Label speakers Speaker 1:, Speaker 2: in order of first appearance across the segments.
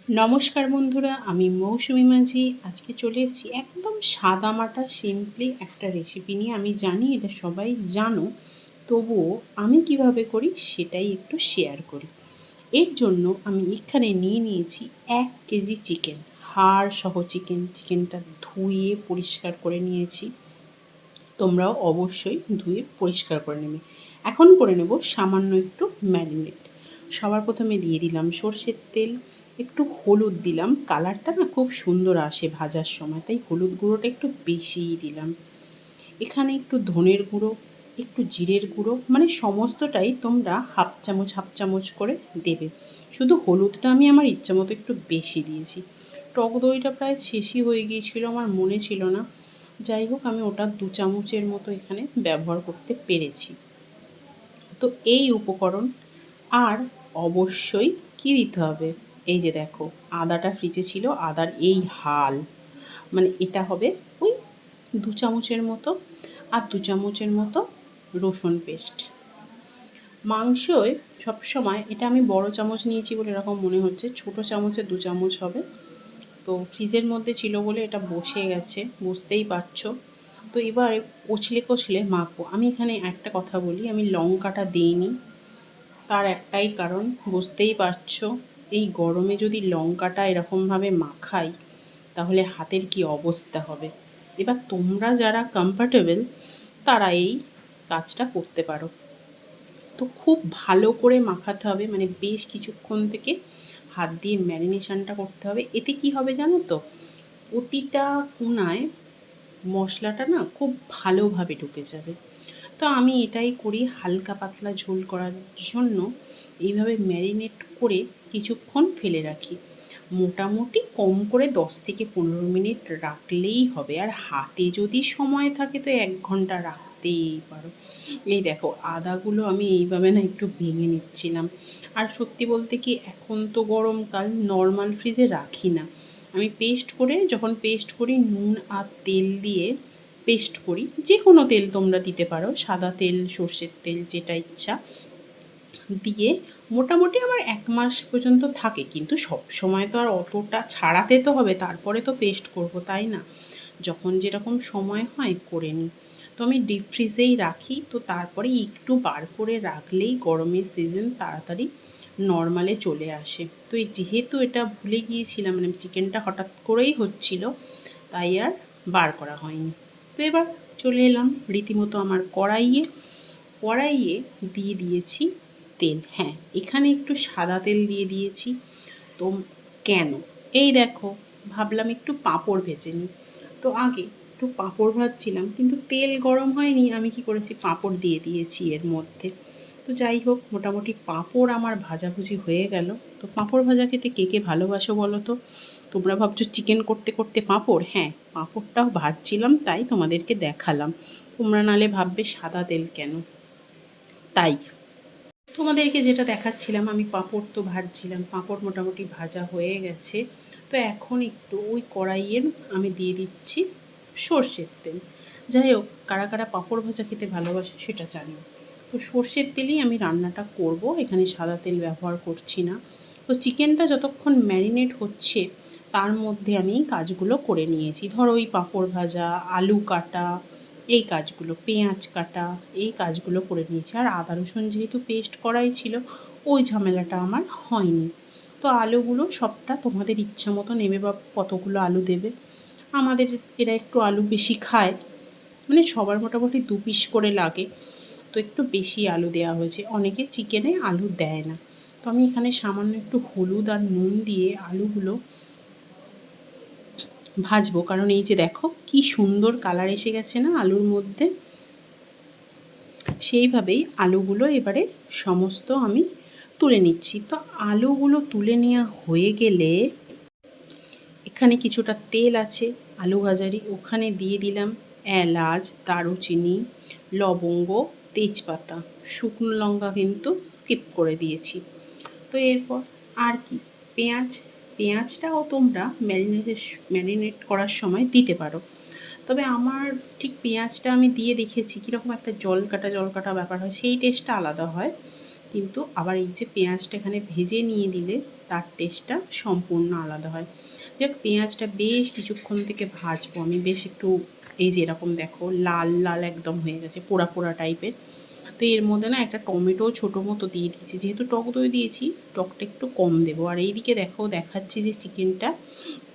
Speaker 1: নমস্কার বন্ধুরা, আমি মৌসুমী মাঝি। আজকে চলে এসেছি একদম সাদামাটা সিম্পলি একটা রেসিপি নিয়ে। আমি জানি এটা সবাই জানো, তবুও আমি কিভাবে করি সেটাই একটু শেয়ার করি। এর জন্য আমি এখানে নিয়ে নিয়েছি 1 কেজি চিকেন, হাড় সহ চিকেনটা ধুয়ে পরিষ্কার করে নিয়েছি। তোমরাও অবশ্যই ধুয়ে পরিষ্কার করে নেবে। এখন করে নেব সামান্য একটু ম্যারিনেট। সবার প্রথমে দিয়ে দিলাম সর্ষের তেল, একটু হলুদ দিলাম। কালারটা না খুব সুন্দর আসে ভাজার সময়, তাই হলুদ গুঁড়োটা একটু বেশিই দিলাম। এখানে একটু ধনের গুঁড়ো, একটু জিরের গুঁড়ো, মানে সমস্তটাই তোমরা হাফ চামচ করে দেবে। শুধু হলুদটা আমি আমার ইচ্ছা মতো একটু বেশি দিয়েছি। টক দইটা প্রায় শেষই হয়ে গিয়েছিল, আমার মনে ছিল না। যাই হোক, আমি ওটা 2 চামচের মতো এখানে ব্যবহার করতে পেরেছি। তো এই উপকরণ। আর অবশ্যই কী দিতে হবে, এই যে দেখো আদাটা ফ্রিজে ছিল, আদার এই হাল, মানে এটা হবে ওই 2 চামচের মতো। আর 2 চামচের মতো রসুন পেস্ট। মাংসয় সবসময় এটা আমি বড় চামচ নিয়েছি বলে এরকম মনে হচ্ছে, ছোট চামচে 2 চামচ হবে। তো ফ্রিজের মধ্যে ছিল বলে এটা বসে গেছে, বুঝতেই পারছো। তো এবার কচলে মাখবো। আমি এখানে একটা কথা বলি, আমি লঙ্কাটা দিইনি। তার একটাই কারণ, বুঝতেই পারছো, এই গরমে যদি লঙ্কাটা এরকমভাবে মাখাই তাহলে হাতের কি অবস্থা হবে। এবার তোমরা যারা কমফর্টেবল তারা এই কাজটা করতে পারো। তো খুব ভালো করে মাখাতে হবে, মানে বেশ কিছুক্ষণ থেকে হাত দিয়ে ম্যারিনেশনটা করতে হবে। এতে কি হবে জানো তো, প্রতিটা কোণায় মশলাটা না খুব ভালোভাবে ঢুকে যাবে। তো আমি এটাই করি, হালকা পাতলা ঝোল করার জন্য এইভাবে ম্যারিনেট করে কিছুক্ষণ ফেলে রাখি। মোটামুটি কম করে 10 থেকে 15 মিনিট রাখলেই হবে। আর হাতে যদি সময় থাকে তো 1 ঘন্টা রাখতেই পারো। এই দেখো আদাগুলো আমি এইভাবে না একটু ভেঙে নিচ্ছিলাম। আর সত্যি বলতে কি, এখন তো গরমকাল, নর্মাল ফ্রিজে রাখি না। আমি যখন পেস্ট করি নুন আর তেল দিয়ে পেস্ট করি। যে কোনো তেল তোমরা দিতে পারো, সাদা তেল, সর্ষের তেল, যেটা ইচ্ছা দিয়ে মোটামুটি আমার 1 মাস পর্যন্ত থাকে। কিন্তু সবসময় তো আর অতটা ছাড়াতে তো হবে, তারপরে তো পেস্ট করব, তাই না? যখন যেরকম সময় হয় করে নিই। তো আমি ডিপ ফ্রিজেই রাখি, তো তারপরে একটু বার করে রাখলেই গরমের সিজন তাড়াতাড়ি নর্মালে চলে আসে। তো যেহেতু এটা ভুলে গিয়েছিলাম, মানে চিকেনটা হঠাৎ করেই হচ্ছিল, তাই আর বার করা হয়নি। তো এবার চলে এলাম রীতিমতো আমার কড়াইয়ে দিয়ে দিয়েছি তেল। হ্যাঁ, এখানে একটু সাদা তেল দিয়ে দিয়েছি। তো কেন, এই দেখো, ভাবলাম একটু পাঁপড় ভেজে নিই। তো আগে একটু পাঁপড় ভাজছিলাম, কিন্তু তেল গরম হয়নি, আমি কি করেছি, পাঁপড় দিয়ে দিয়েছি এর মধ্যে। তো যাই হোক, মোটামুটি পাঁপড় আমার ভাজাভুজি হয়ে গেল। তো পাঁপড় ভাজা খেতে কে কে ভালোবাসো বলো তো? তোমরা ভাবছো চিকেন করতে করতে পাঁপড়? হ্যাঁ, পাঁপড়টাও ভাজছিলাম, তাই তোমাদেরকে দেখালাম। তোমরা নাহলে ভাববে সাদা তেল কেন, তাই তোমাদেরকে যেটা দেখাচ্ছিলাম। আমি পাঁপড় তো ভাজছিলাম, পাঁপড় মোটামুটি ভাজা হয়ে গেছে। তো এখন একটু ওই কড়াইয়ের আমি দিয়ে দিচ্ছি সর্ষের তেল। যাই হোক, কারা কারা পাঁপড় ভাজা খেতে ভালোবাসে সেটা জানি। তো সর্ষের তেলেই আমি রান্নাটা করব, এখানে সাদা তেল ব্যবহার করছি না। তো চিকেনটা যতক্ষণ ম্যারিনেট হচ্ছে তার মধ্যে আমি কাজগুলো করে নিয়েছি। ধরো ওই পাঁপড় ভাজা, আলু কাটা, এই কাজগুলো, পেঁয়াজ কাটা, এই কাজগুলো করে নিয়েছি। আর আদা রসুন যেহেতু পেস্ট করাই ছিল, ওই ঝামেলাটা আমার হয়নি। তো আলুগুলো সবটা তোমাদের ইচ্ছা মতো নেবে, বা কতগুলো আলু দেবে। আমাদের এরা একটু আলু বেশি খায়, মানে সবার মোটামুটি 2 পিস করে লাগে, তো একটু বেশি আলু দেওয়া হয়েছে। অনেকে চিকেনে আলু দেয় না। তো আমি এখানে সামান্য একটু হলুদ আর নুন দিয়ে আলুগুলো ভাজবো, কারণ এই যে দেখো কি সুন্দর কালার এসে গেছে না আলুর মধ্যে। সেইভাবেই আলুগুলো এবারে সমস্ত আমি তুলে নিচ্ছি। তো আলুগুলো তুলে নেওয়া হয়ে গেলে এখানে কিছুটা তেল আছে আলু ভাজারই, ওখানে দিয়ে দিলাম এলাচ, দারুচিনি, লবঙ্গ, তেজপাতা, শুকনো লঙ্কা কিন্তু স্কিপ করে দিয়েছি। তো এরপর আর কি, পেঁয়াজটাও তোমরা ম্যারিনেট করার সময় দিতে পারো। তবে আমার ঠিক পেঁয়াজটা আমি দিয়ে দেখেছি কীরকম একটা জল কাটা ব্যাপার হয়, সেই টেস্টটা আলাদা হয়। কিন্তু আবার এই যে পেঁয়াজটা এখানে ভেজে নিয়ে দিলে তার টেস্টটা সম্পূর্ণ আলাদা হয়। যাক, পেঁয়াজটা বেশ কিছুক্ষণ থেকে ভাজবো আমি, বেশ একটু এই যে এরকম দেখো লাল লাল একদম হয়ে গেছে, পোড়া পোড়া টাইপের। তো এর মধ্যে না একটা টমেটো ছোটো মতো দিয়ে দিয়েছি, যেহেতু টক দই দিয়েছি টকটা একটু কম দেবো। আর এইদিকে দেখো দেখাচ্ছি যে চিকেনটা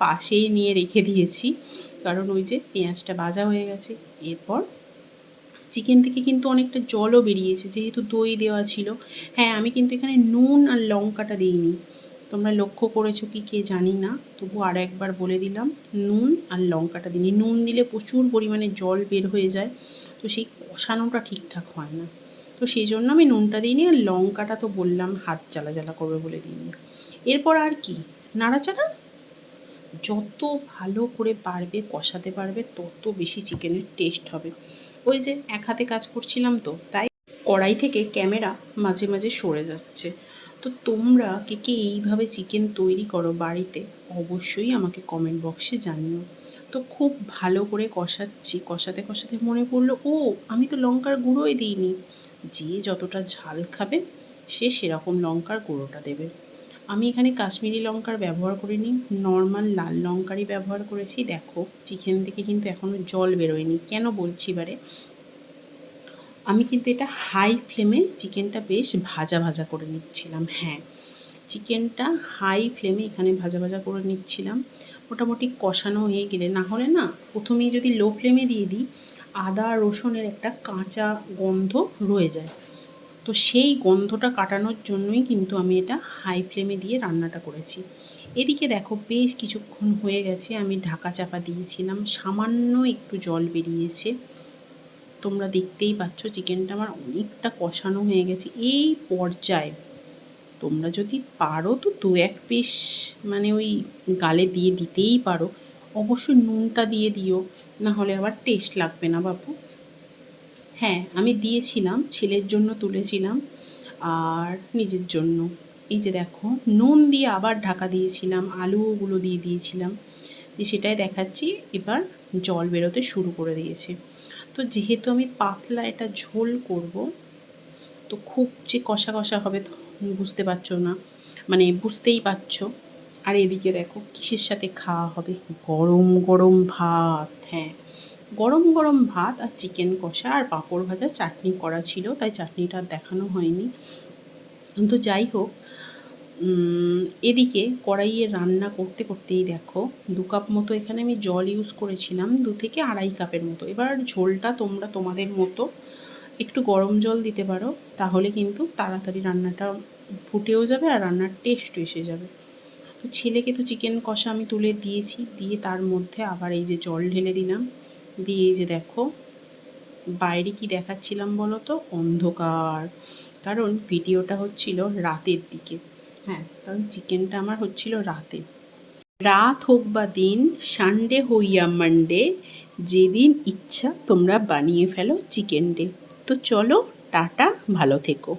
Speaker 1: পাশেই নিয়ে রেখে দিয়েছি, কারণ ওই যে পেঁয়াজটা ভাজা হয়ে গেছে। এরপর চিকেন থেকে কিন্তু অনেকটা জলও বেরিয়েছে যেহেতু দই দেওয়া ছিল। হ্যাঁ, আমি কিন্তু এখানে নুন আর লঙ্কাটা দিইনি, তোমরা লক্ষ্য করেছো কি কে জানি না, তবু আর একবার বলে দিলাম, নুন আর লঙ্কাটা দিইনি। নুন দিলে প্রচুর পরিমাণে জল বের হয়ে যায়, তো সেই কষানোটা ঠিকঠাক হয় না, তো সেই জন্য আমি নুনটা দিইনি। আর লঙ্কাটা তো বললাম হাত জ্বালা জ্বালা করবে বলে দিইনি। এরপর আর কি, নাড়াচাড়া, যত ভালো করে পারবে কষাতে পারবে তত বেশি চিকেনের টেস্ট হবে। ওই যে এক হাতে কাজ করছিলাম তো তাই কড়াই থেকে ক্যামেরা মাঝে মাঝে সরে যাচ্ছে। তো তোমরা কে কে এইভাবে চিকেন তৈরি করো বাড়িতে, অবশ্যই আমাকে কমেন্ট বক্সে জানিও। তো খুব ভালো করে কষাচ্ছি, কষাতে কষাতে মনে পড়লো, ও আমি তো লঙ্কার গুঁড়োই দিইনি। যে যতটা ঝাল খাবে সে সেরকম লঙ্কার গুঁড়োটা দেবে। আমি এখানে কাশ্মীরি লঙ্কার ব্যবহার করিনি, নর্মাল লাল লঙ্কারই ব্যবহার করেছি। দেখো চিকেন থেকে কিন্তু এখনও জল বেরোয়নি, কেন বলছি এবারে। আমি কিন্তু এটা হাই ফ্লেমে চিকেনটা বেশ ভাজা ভাজা করে নিচ্ছিলাম। হ্যাঁ, চিকেনটা হাই ফ্লেমে এখানে ভাজা ভাজা করে নিচ্ছিলাম। মোটামুটি কষানো হয়ে গেলে, না হলে না প্রথমেই যদি লো ফ্লেমে দিয়ে দিই আদা রসুনের একটা কাঁচা গন্ধ রয়ে যায়, তো সেই গন্ধটা কাটানোর জন্যই কিন্তু আমি এটা হাই ফ্লেমে দিয়ে রান্নাটা করেছি। এদিকে দেখো বেশ কিছুক্ষণ হয়ে গেছে, আমি ঢাকা চাপা দিয়েছিলাম, সামান্য একটু জল বেরিয়েছে। তোমরা দেখতেই পাচ্ছ চিকেনটা আমার অনেকটা কষানো হয়ে গেছে। এই পর্যায়ে তোমরা যদি পারো তো দু এক পিস মানে ওই গালে দিয়ে দিতেই পারো, অবশ্যই নুনটা দিয়ে দিও, না হলে আবার টেস্ট লাগবে না বাপু। হ্যাঁ, আমি দিয়েছিলাম, ছেলের জন্য তুলেছিলাম আর নিজের জন্য। এই যে দেখো নুন দিয়ে আবার ঢাকা দিয়েছিলাম, আলুগুলো দিয়ে দিয়েছিলাম, দিয়ে সেটাই দেখাচ্ছি। এবার জল বেরোতে শুরু করে দিয়েছে। তো যেহেতু আমি পাতলা এটা ঝোল করব, তো খুব যে কষা কষা হবে বুঝতে পারছো না, মানে বুঝতেই পারছো। আর এদিকে দেখো কিসের সাথে খাওয়া হবে, গরম গরম ভাত। হ্যাঁ, গরম গরম ভাত আর চিকেন কষা আর পাঁপড় ভাজা, চাটনি করা ছিল তাই চাটনিটা আর দেখানো হয়নি। কিন্তু যাই হোক, এদিকে কড়াইয়ে রান্না করতে করতেই দেখো 2 কাপ মতো এখানে আমি জল ইউজ করেছিলাম, 2 থেকে আড়াই কাপের মতো। এবার ঝোলটা তোমরা তোমাদের মতো একটু গরম জল দিতে পারো, তাহলে কিন্তু তাড়াতাড়ি রান্নাটা ফুটেও যাবে আর রান্নার টেস্টও এসে যাবে। তো ছেলেকে তো চিকেন কষা আমি তুলে দিয়েছি, দিয়ে তার মধ্যে আবার এই যে জল ঢেলে দিলাম, দিয়ে এই যে দেখো বাইরে কি দেখাচ্ছিলাম বলো তো, অন্ধকার, কারণ ভিডিওটা হচ্ছিল রাতের দিকে। হ্যাঁ, কারণ চিকেনটা আমার হচ্ছিল রাতে। রাত হোক বা দিন, সানডে হইয়া মানডে, যেদিন ইচ্ছা তোমরা বানিয়ে ফেলো চিকেন ডে। তো চলো, টাটা, ভালো থেকো।